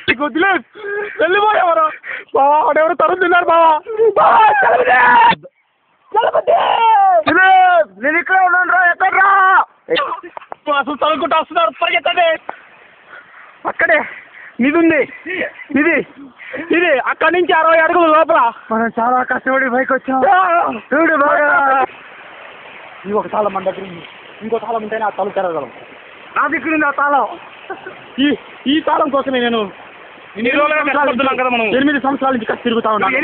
నీకు వదిలేదు వెళ్ళిపోయేవారు బావా వాడెవరు తరుముతున్నారు బావా నేను ఇక్కడే ఉన్నాను రా ఎక్కడ్రా అసలు తలుకుంటూ వస్తున్నారు పరిగెత్తండి అక్కడే నిధి ఉంది నిధి ఇది అక్కడి నుంచి 60 అడుగులు లోపల మనం చాలా కష్టపడి పైకి వచ్చాం చూడు బాగా ఇంకొక తాళం మన దగ్గర ఉంది ఇంకో తాళం ఉంటేనే ఆ తలుపు తెరగలం నా దగ్గర ఉంది ఆ తాళం ఈ తాళం కోసమే నేను 8 సంవత్సరాల నుంచి తిరుగుతా ఉన్నాను